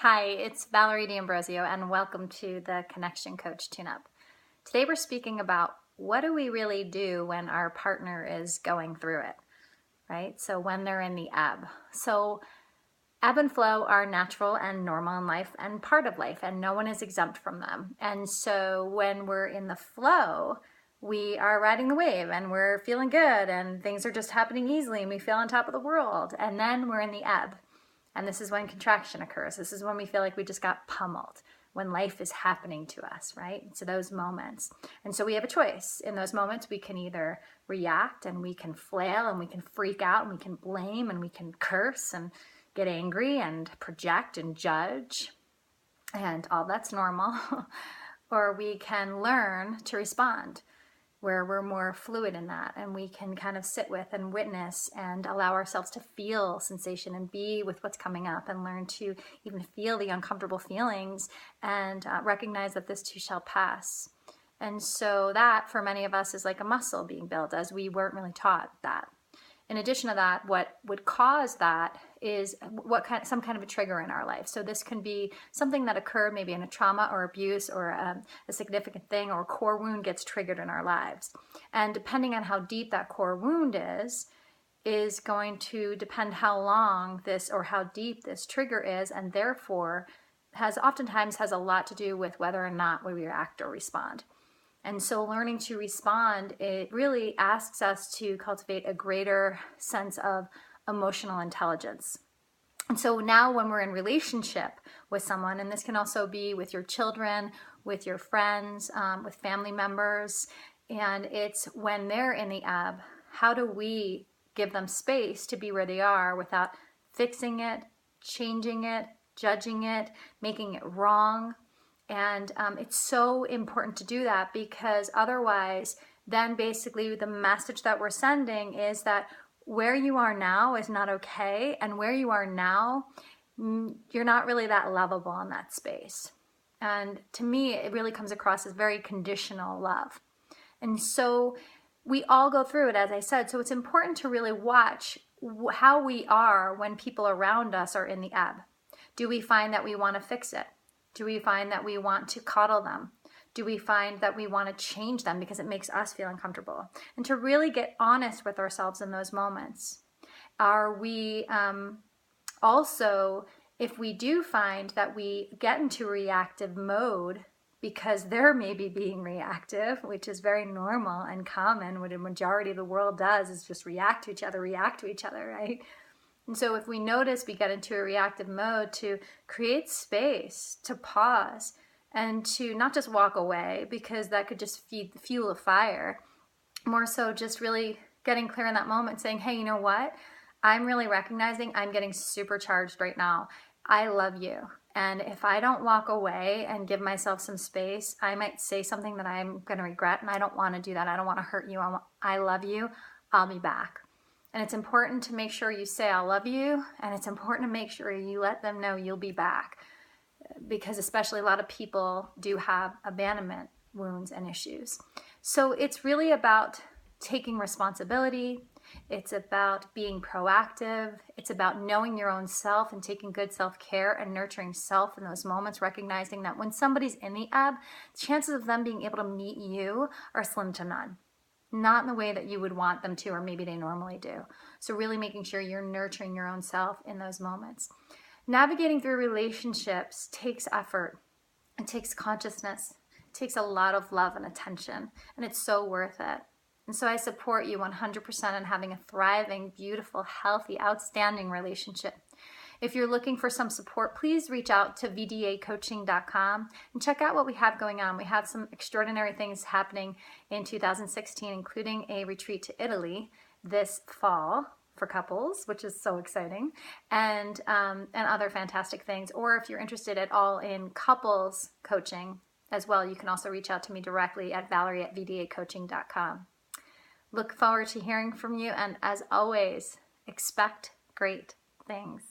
Hi, it's Valerie D'Ambrosio, and welcome to the Connection Coach Tune-Up. Today we're speaking about what do we really do when our partner is going through it, right? So when they're in the ebb. So ebb and flow are natural and normal in life and part of life, and no one is exempt from them. And so when we're in the flow, we are riding the wave and we're feeling good and things are just happening easily and we feel on top of the world. And then we're in the ebb. And this is when contraction occurs. This is when we feel like we just got pummeled, when life is happening to us, right? So those moments. And so we have a choice. In those moments, we can either react and we can flail and we can freak out and we can blame and we can curse and get angry and project and judge. And all that's normal. Or we can learn to respond, where we're more fluid in that and we can kind of sit with and witness and allow ourselves to feel sensation and be with what's coming up and learn to even feel the uncomfortable feelings and recognize that this too shall pass. And so that for many of us is like a muscle being built, as we weren't really taught that. In addition to that, what would cause that is some kind of a trigger in our life. So this can be something that occurred maybe in a trauma or abuse or a significant thing, or a core wound gets triggered in our lives. And depending on how deep that core wound is going to depend how long this or how deep this trigger is, and therefore oftentimes has a lot to do with whether or not we react or respond. And so learning to respond, it really asks us to cultivate a greater sense of emotional intelligence. And so now when we're in relationship with someone, and this can also be with your children, with your friends, with family members, and it's when they're in the ebb, how do we give them space to be where they are without fixing it, changing it, judging it, making it wrong? And it's so important to do that, because otherwise, then basically the message that we're sending is that where you are now is not okay. And where you are now, you're not really that lovable in that space. And to me, it really comes across as very conditional love. And so we all go through it, as I said. So it's important to really watch how we are when people around us are in the ebb. Do we find that we want to fix it? Do we find that we want to coddle them? Do we find that we want to change them because it makes us feel uncomfortable? And to really get honest with ourselves in those moments. Are we also, if we do find that we get into reactive mode because they're maybe being reactive, which is very normal and common, what a majority of the world does is just react to each other, right? And so if we notice we get into a reactive mode, to create space, to pause, and to not just walk away, because that could just fuel a fire. More so just really getting clear in that moment, saying, hey, you know what? I'm really recognizing I'm getting supercharged right now. I love you. And if I don't walk away and give myself some space, I might say something that I'm going to regret, and I don't want to do that. I don't want to hurt you. I love you. I'll be back. And it's important to make sure you say, I love you. And it's important to make sure you let them know you'll be back. Because especially a lot of people do have abandonment wounds and issues. So it's really about taking responsibility. It's about being proactive. It's about knowing your own self and taking good self-care and nurturing self in those moments, recognizing that when somebody's in the ebb, chances of them being able to meet you are slim to none. Not in the way that you would want them to, or maybe they normally do. So really making sure you're nurturing your own self in those moments. Navigating through relationships takes effort. It takes consciousness. It takes a lot of love and attention, and it's so worth it. And so I support you 100% in having a thriving, beautiful, healthy, outstanding relationship. If you're looking for some support, please reach out to vdacoaching.com and check out what we have going on. We have some extraordinary things happening in 2016, including a retreat to Italy this fall for couples, which is so exciting, and other fantastic things. Or if you're interested at all in couples coaching as well, you can also reach out to me directly at valerie@vdacoaching.com. Look forward to hearing from you, and as always, expect great things.